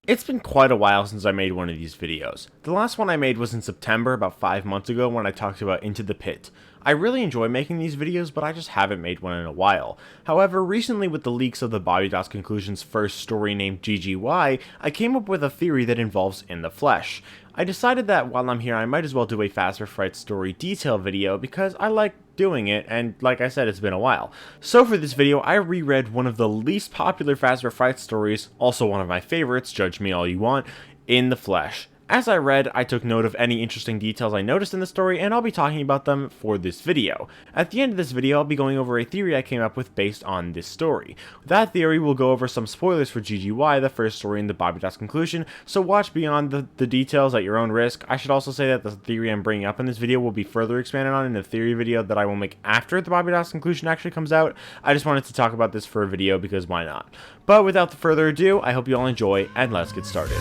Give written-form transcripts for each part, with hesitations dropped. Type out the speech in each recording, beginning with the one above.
It's been quite a while since I made one of these videos. The last one I made was in September, about 5 months ago, when I talked about Into the Pit. I really enjoy making these videos, but I just haven't made one in a while. However, recently with the leaks of the Conclusion's first story named GGY, I came up with a theory that involves In the Flesh. I decided that while I'm here I might as well do a Fazbear Frights story detail video because I like doing it, and like I said, it's been a while. So for this video, I reread one of the least popular Fazbear Frights stories, also one of my favorites, judge me all you want, In the Flesh. As I read, I took note of any interesting details I noticed in the story, and I'll be talking about them for this video. At the end of this video, I'll be going over a theory I came up with based on this story. That theory will go over some spoilers for GGY, the first story in the Conclusion, so watch beyond the details at your own risk. I should also say that the theory I'm bringing up in this video will be further expanded on in a theory video that I will make after the Conclusion actually comes out. I just wanted to talk about this for a video because why not? But without further ado, I hope you all enjoy, and let's get started.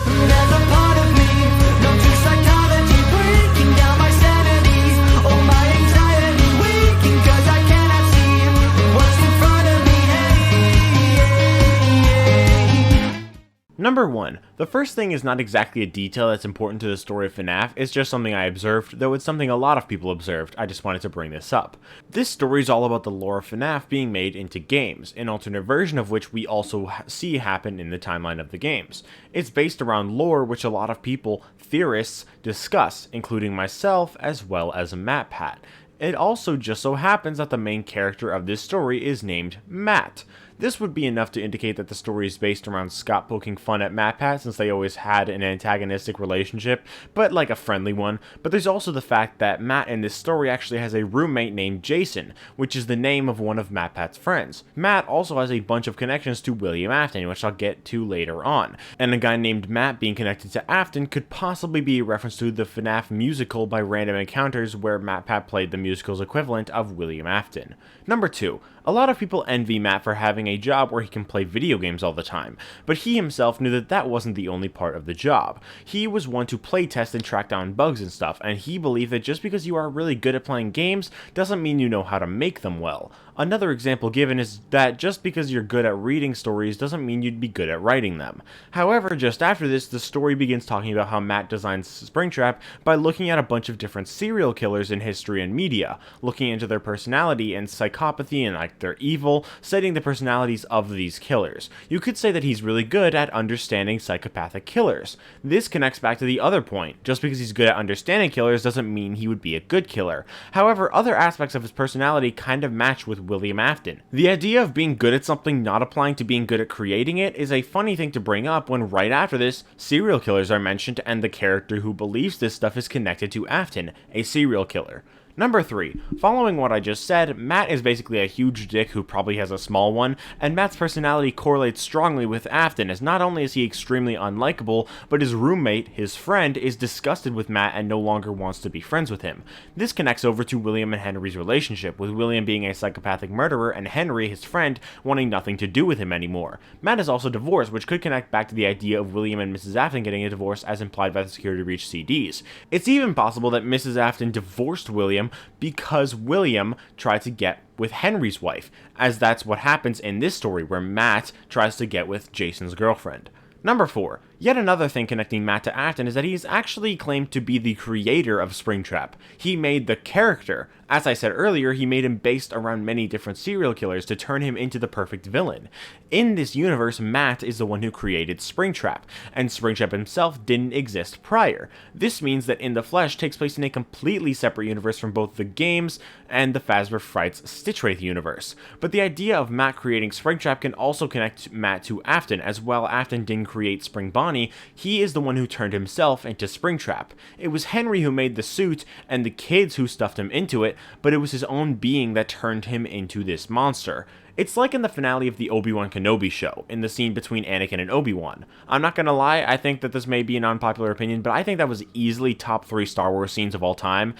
Number 1. The first thing is not exactly a detail that's important to the story of FNaF, it's just something I observed, though it's something a lot of people observed. I just wanted to bring this up. This story is all about the lore of FNaF being made into games, an alternate version of which we also see happen in the timeline of the games. It's based around lore which a lot of people, theorists, discuss, including myself as well as MatPat. It also just so happens that the main character of this story is named Matt. This would be enough to indicate that the story is based around Scott poking fun at MatPat since they always had an antagonistic relationship, but like a friendly one. But there's also the fact that Matt in this story actually has a roommate named Jason, which is the name of one of MatPat's friends. Matt also has a bunch of connections to William Afton, which I'll get to later on. And a guy named Matt being connected to Afton could possibly be a reference to the FNaF musical by Random Encounters, where MatPat played the musical's equivalent of William Afton. Number 2. A lot of people envy Matt for having a job where he can play video games all the time, but he himself knew that that wasn't the only part of the job. He was one to playtest and track down bugs and stuff, and he believed that just because you are really good at playing games doesn't mean you know how to make them well. Another example given is that just because you're good at reading stories doesn't mean you'd be good at writing them. However, just after this, the story begins talking about how Matt designs Springtrap by looking at a bunch of different serial killers in history and media, looking into their personality and psychopathy and like their evil, studying the personalities of these killers. You could say that he's really good at understanding psychopathic killers. This connects back to the other point. Just because he's good at understanding killers doesn't mean he would be a good killer. However, other aspects of his personality kind of match with William Afton. The idea of being good at something not applying to being good at creating it is a funny thing to bring up when right after this, serial killers are mentioned and the character who believes this stuff is connected to Afton, a serial killer. Number 3. Following what I just said, Matt is basically a huge dick who probably has a small one, and Matt's personality correlates strongly with Afton, as not only is he extremely unlikable, but his roommate, his friend, is disgusted with Matt and no longer wants to be friends with him. This connects over to William and Henry's relationship, with William being a psychopathic murderer and Henry, his friend, wanting nothing to do with him anymore. Matt is also divorced, which could connect back to the idea of William and Mrs. Afton getting a divorce as implied by the security breach CDs. It's even possible that Mrs. Afton divorced William because William tried to get with Henry's wife, as that's what happens in this story where Matt tries to get with Jason's girlfriend. Number 4. Yet another thing connecting Matt to Afton is that he's actually claimed to be the creator of Springtrap. He made the character. As I said earlier, he made him based around many different serial killers to turn him into the perfect villain. In this universe, Matt is the one who created Springtrap, and Springtrap himself didn't exist prior. This means that In the Flesh takes place in a completely separate universe from both the games and the Fazbear Frights Stitch Wraith universe. But the idea of Matt creating Springtrap can also connect Matt to Afton, as while Afton didn't create Spring Bonnie, he is the one who turned himself into Springtrap. It was Henry who made the suit and the kids who stuffed him into it, but it was his own being that turned him into this monster. It's like in the finale of the Obi-Wan Kenobi show, in the scene between Anakin and Obi-Wan. I'm not gonna lie, I think that this may be an unpopular opinion, but I think that was easily top 3 Star Wars scenes of all time.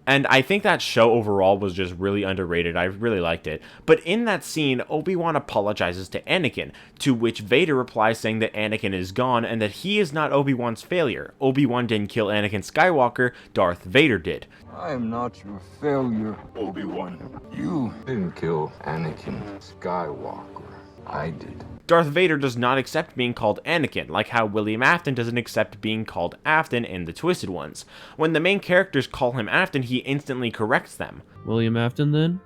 And I think that show overall was just really underrated. I really liked it. But in that scene, Obi-Wan apologizes to Anakin, to which Vader replies saying that Anakin is gone and that he is not Obi-Wan's failure. Obi-Wan didn't kill Anakin Skywalker, Darth Vader did. I am not your failure, Obi-Wan. You didn't kill Anakin Skywalker. I did. Darth Vader does not accept being called Anakin, like how William Afton doesn't accept being called Afton in The Twisted Ones. When the main characters call him Afton, he instantly corrects them. William Afton, then?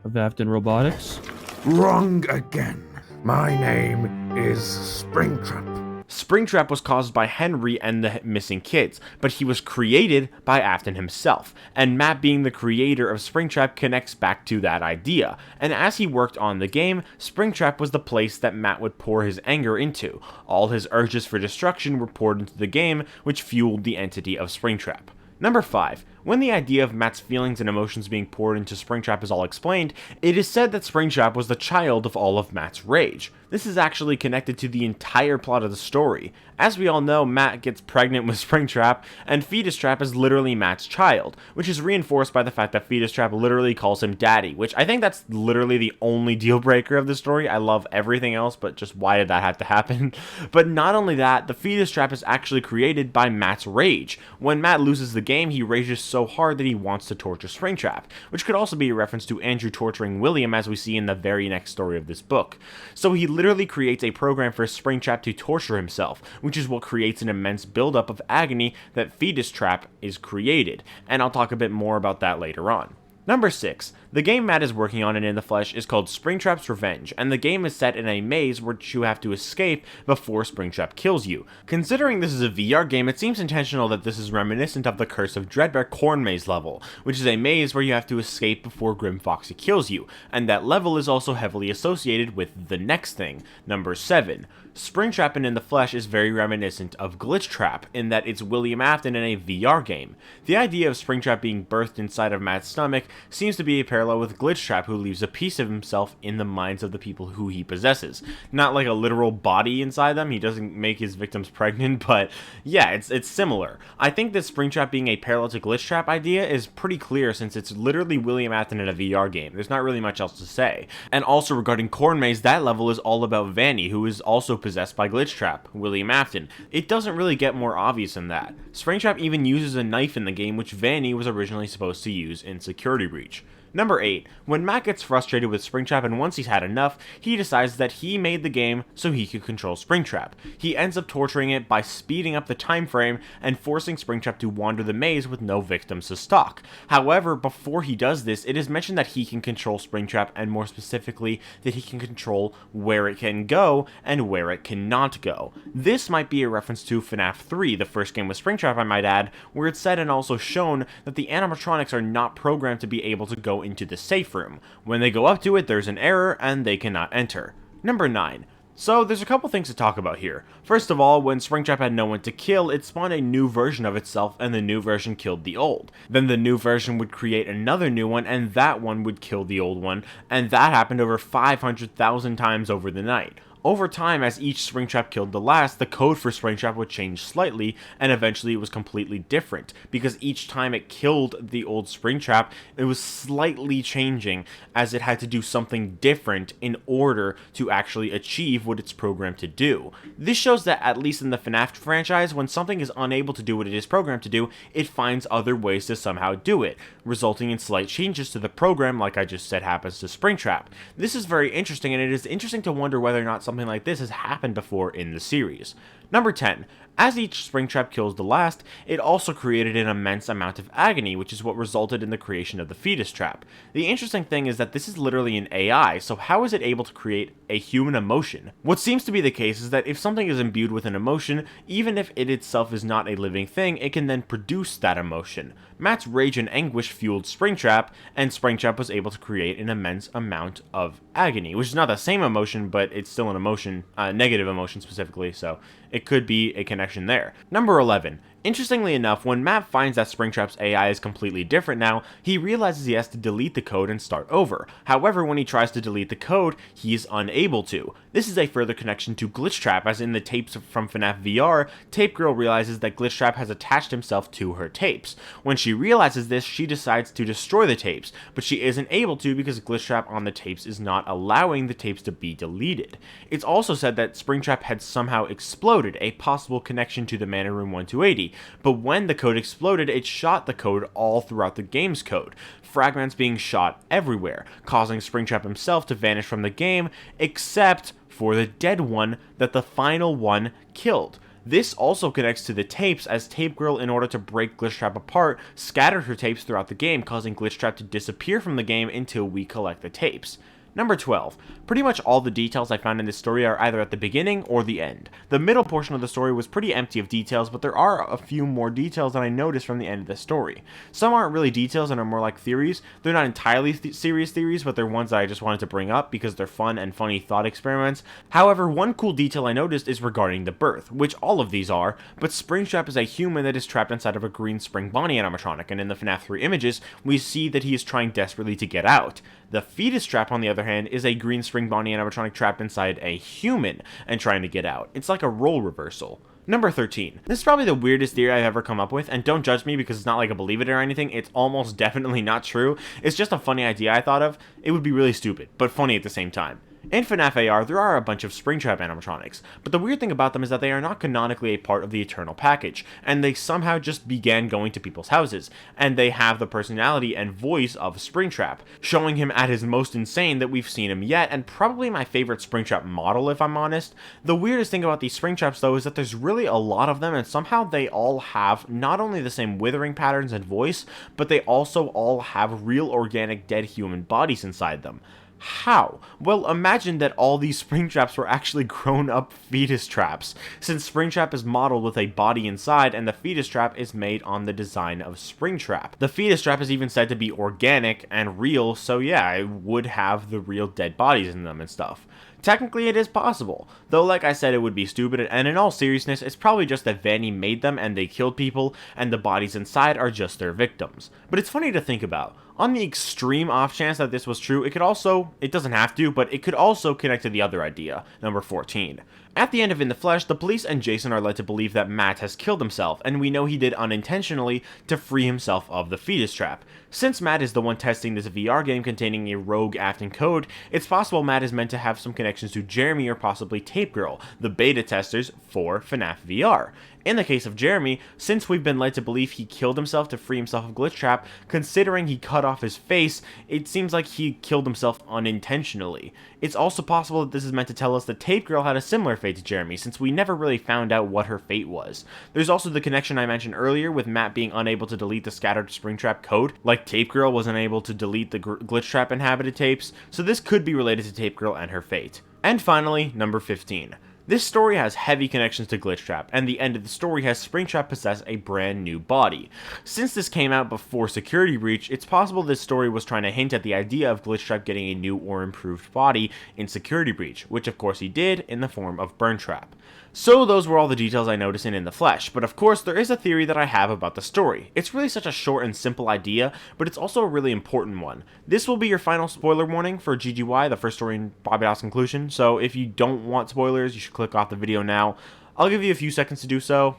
Of Afton Robotics? Wrong again. My name is Springtrap. Springtrap was caused by Henry and the missing kids, but he was created by Afton himself, and Matt being the creator of Springtrap connects back to that idea, and as he worked on the game, Springtrap was the place that Matt would pour his anger into. All his urges for destruction were poured into the game, which fueled the entity of Springtrap. Number 5. When the idea of Matt's feelings and emotions being poured into Springtrap is all explained, it is said that Springtrap was the child of all of Matt's rage. This is actually connected to the entire plot of the story. As we all know, Matt gets pregnant with Springtrap, and Fetus Trap is literally Matt's child, which is reinforced by the fact that Fetus Trap literally calls him daddy, which I think that's literally the only deal breaker of the story. I love everything else, but just why did that have to happen? But not only that, the Fetus Trap is actually created by Matt's rage. When Matt loses the game, he rages so hard that he wants to torture Springtrap, which could also be a reference to Andrew torturing William as we see in the very next story of this book. So he literally creates a program for Springtrap to torture himself, which is what creates an immense buildup of agony that Fetus Trap is created, and I'll talk a bit more about that later on. Number 6. The game Matt is working on in the flesh is called Springtrap's Revenge, and the game is set in a maze which you have to escape before Springtrap kills you. Considering this is a VR game, it seems intentional that this is reminiscent of the Curse of Dreadbear Corn Maze level, which is a maze where you have to escape before Grim Foxy kills you, and that level is also heavily associated with the next thing. Number 7. Springtrap in the Flesh is very reminiscent of Glitch Trap in that it's William Afton in a VR game. The idea of Springtrap being birthed inside of Matt's stomach seems to be a parallel with Glitch Trap, who leaves a piece of himself in the minds of the people who he possesses. Not like a literal body inside them, he doesn't make his victims pregnant, but yeah, it's similar. I think that Springtrap being a parallel to Glitch Trap idea is pretty clear since it's literally William Afton in a VR game. There's not really much else to say. And also regarding Corn Maze, that level is all about Vanny, who is also possessed by Glitch Trap, William Afton. It doesn't really get more obvious than that. Springtrap even uses a knife in the game, which Vanny was originally supposed to use in Security Breach. Number 8. When Matt gets frustrated with Springtrap and once he's had enough, he decides that he made the game so he could control Springtrap. He ends up torturing it by speeding up the time frame and forcing Springtrap to wander the maze with no victims to stalk. However, before he does this, it is mentioned that he can control Springtrap, and more specifically, that he can control where it can go and where it cannot go. This might be a reference to FNaF 3, the first game with Springtrap I might add, where it's said and also shown that the animatronics are not programmed to be able to go into the safe room. When they go up to it, there's an error and they cannot enter. Number 9. So there's a couple things to talk about here. First of all, when Springtrap had no one to kill, it spawned a new version of itself, and the new version killed the old. Then the new version would create another new one, and that one would kill the old one, and that happened over 500,000 times over the night. Over time, as each Springtrap killed the last, the code for Springtrap would change slightly, and eventually it was completely different, because each time it killed the old Springtrap, it was slightly changing, as it had to do something different in order to actually achieve what it's programmed to do. This shows that, at least in the FNaF franchise, when something is unable to do what it is programmed to do, it finds other ways to somehow do it, resulting in slight changes to the program, like I just said happens to Springtrap. This is very interesting, and it is interesting to wonder whether or not something like this has happened before in the series. Number 10. As each Springtrap kills the last, it also created an immense amount of agony, which is what resulted in the creation of the Fetus Trap. The interesting thing is that this is literally an AI, so how is it able to create a human emotion? What seems to be the case is that if something is imbued with an emotion, even if it itself is not a living thing, it can then produce that emotion. Matt's rage and anguish fueled Springtrap, and Springtrap was able to create an immense amount of agony, which is not the same emotion, but it's still an emotion, negative emotion specifically, so it could be a connection there. Number 11. Interestingly enough, when Matt finds that Springtrap's AI is completely different now, he realizes he has to delete the code and start over. However, when he tries to delete the code, he is unable to. This is a further connection to Glitch Trap, as in the tapes from FNaF VR, Tape Girl realizes that Glitch Trap has attached himself to her tapes. When she realizes this, she decides to destroy the tapes, but she isn't able to because Glitch Trap on the tapes is not allowing the tapes to be deleted. It's also said that Springtrap had somehow exploded, a possible connection to the Man in Room 1280, security, but when the code exploded, it shot the code all throughout the game's code, fragments being shot everywhere, causing Springtrap himself to vanish from the game, except for the dead one that the final one killed. This also connects to the tapes, as Tape Girl, in order to break Glitchtrap apart, scattered her tapes throughout the game, causing Glitchtrap to disappear from the game until we collect the tapes. Number 12. Pretty much all the details I found in this story are either at the beginning or the end. The middle portion of the story was pretty empty of details, but there are a few more details that I noticed from the end of the story. Some aren't really details and are more like theories. They're not entirely serious theories, but they're ones that I just wanted to bring up because they're fun and funny thought experiments. However, one cool detail I noticed is regarding the birth, which all of these are, but Springtrap is a human that is trapped inside of a green Spring Bonnie animatronic, and in the FNaF 3 images, we see that he is trying desperately to get out. The fetus trap, on the other hand, is a green Spring Bonnie animatronic trapped inside a human and trying to get out. It's like a role reversal. Number 13. This is probably the weirdest theory I've ever come up with, and don't judge me because it's not like I believe it or anything. It's almost definitely not true. It's just a funny idea I thought of. It would be really stupid, but funny at the same time. In FNaF AR, there are a bunch of Springtrap animatronics, but the weird thing about them is that they are not canonically a part of the Eternal package, and they somehow just began going to people's houses, and they have the personality and voice of Springtrap, showing him at his most insane that we've seen him yet, and probably my favorite Springtrap model if I'm honest. The weirdest thing about these Springtraps though is that there's really a lot of them, and somehow they all have not only the same withering patterns and voice, but they also all have real organic dead human bodies inside them. How? Well, imagine that all these Springtraps were actually grown-up fetus traps, since Springtrap is modeled with a body inside and the fetus trap is made on the design of Springtrap. The fetus trap is even said to be organic and real, so yeah, it would have the real dead bodies in them and stuff. Technically it is possible, though like I said it would be stupid, and in all seriousness it's probably just that Vanny made them and they killed people and the bodies inside are just their victims. But it's funny to think about. On the extreme off chance that this was true, it doesn't have to, but it could also connect to the other idea, number 14. At the end of In the Flesh, the police and Jason are led to believe that Matt has killed himself, and we know he did unintentionally to free himself of the fetus trap. Since Matt is the one testing this VR game containing a rogue Afton code, it's possible Matt is meant to have some connections to Jeremy or possibly Tape Girl, the beta testers for FNaF VR. In the case of Jeremy, since we've been led to believe he killed himself to free himself of Glitchtrap, considering he cut off his face, it seems like he killed himself unintentionally. It's also possible that this is meant to tell us that Tape Girl had a similar fate to Jeremy, since we never really found out what her fate was. There's also the connection I mentioned earlier with Matt being unable to delete the scattered Springtrap code, like Tape Girl was unable to delete the Glitchtrap inhabited tapes, so this could be related to Tape Girl and her fate. And finally, number 15. This story has heavy connections to Glitchtrap, and the end of the story has Springtrap possess a brand new body. Since this came out before Security Breach, it's possible this story was trying to hint at the idea of Glitchtrap getting a new or improved body in Security Breach, which of course he did in the form of Burntrap. So those were all the details I noticed in the Flesh, but of course there is a theory that I have about the story. It's really such a short and simple idea, but it's also a really important one. This will be your final spoiler warning for GGY, the first story in Bobby conclusion, so if you don't want spoilers, you should click off the video now. I'll give you a few seconds to do so.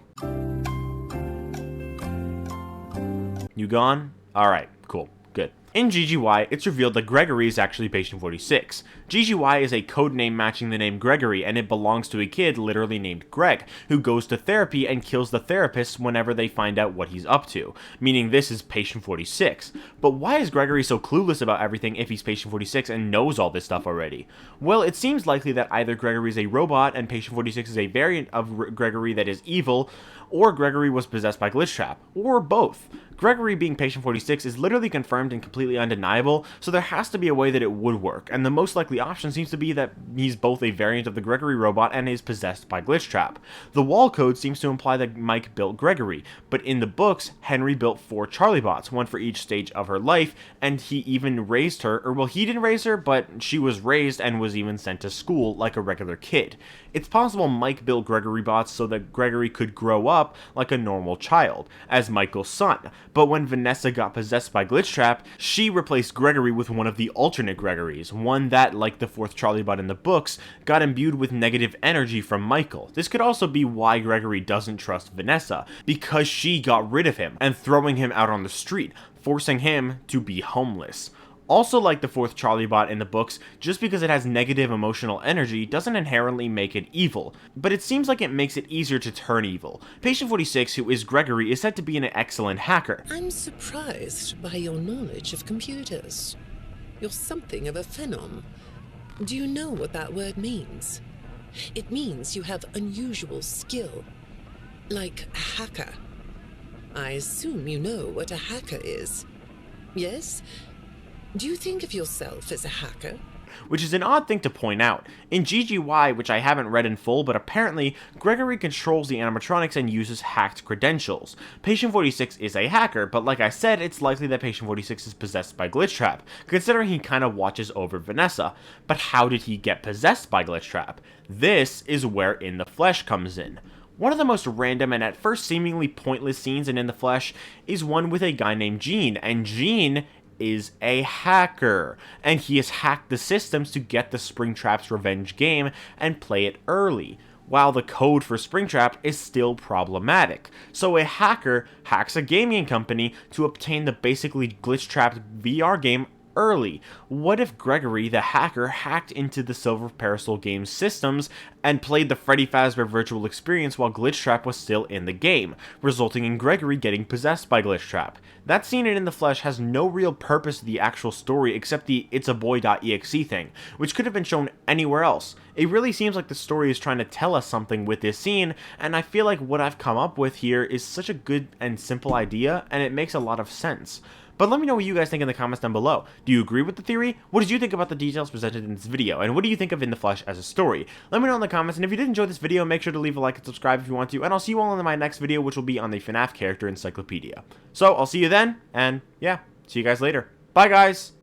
You gone? Alright, cool, good. In GGY, it's revealed that Gregory is actually Patient 46. GGY is a code name matching the name Gregory, and it belongs to a kid literally named Greg, who goes to therapy and kills the therapist whenever they find out what he's up to, meaning this is Patient 46. But why is Gregory so clueless about everything if he's Patient 46 and knows all this stuff already? Well, it seems likely that either Gregory is a robot and Patient 46 is a variant of Gregory that is evil, or Gregory was possessed by Glitchtrap, or both. Gregory being Patient 46 is literally confirmed and completely undeniable, so there has to be a way that it would work, and the most likely option seems to be that he's both a variant of the Gregory robot and is possessed by Glitchtrap. The wall code seems to imply that Mike built Gregory, but in the books, Henry built 4 Charlie bots, one for each stage of her life, and he even raised her, or well, he didn't raise her, but she was raised and was even sent to school like a regular kid. It's possible Mike built Gregory bots so that Gregory could grow up like a normal child, as Michael's son, but when Vanessa got possessed by Glitchtrap, she replaced Gregory with one of the alternate Gregorys, one that, like the 4th Charlie bot in the books, got imbued with negative energy from Michael. This could also be why Gregory doesn't trust Vanessa, because she got rid of him and throwing him out on the street, forcing him to be homeless. Also, like the fourth Charlie bot in the books, just because it has negative emotional energy doesn't inherently make it evil, but it seems like it makes it easier to turn evil. Patient 46, who is Gregory, is said to be an excellent hacker. I'm surprised by your knowledge of computers. You're something of a phenom. Do you know what that word means? It means you have unusual skill, like a hacker. I assume you know what a hacker is. Yes? Do you think of yourself as a hacker? Which is an odd thing to point out. In GGY, which I haven't read in full, but apparently, Gregory controls the animatronics and uses hacked credentials. Patient 46 is a hacker, but like I said, it's likely that Patient 46 is possessed by Glitchtrap, considering he kinda watches over Vanessa. But how did he get possessed by Glitchtrap? This is where In the Flesh comes in. One of the most random and at first seemingly pointless scenes in the Flesh is one with a guy named Gene, and Gene is a hacker, and he has hacked the systems to get the Springtrap's revenge game and play it early, while the code for Springtrap is still problematic. So a hacker hacks a gaming company to obtain the basically glitch-trapped VR game early. What if Gregory, the hacker, hacked into the Silver Parasol game's systems and played the Freddy Fazbear virtual experience while Glitchtrap was still in the game, resulting in Gregory getting possessed by Glitchtrap? That scene in the Flesh has no real purpose to the actual story except the it's a boy.exe thing, which could have been shown anywhere else. It really seems like the story is trying to tell us something with this scene, and I feel like what I've come up with here is such a good and simple idea, and it makes a lot of sense. But let me know what you guys think in the comments down below. Do you agree with the theory? What did you think about the details presented in this video? And what do you think of In the Flesh as a story? Let me know in the comments, and if you did enjoy this video, make sure to leave a like and subscribe if you want to, and I'll see you all in my next video, which will be on the FNaF character encyclopedia. So, I'll see you then, and yeah, see you guys later. Bye, guys!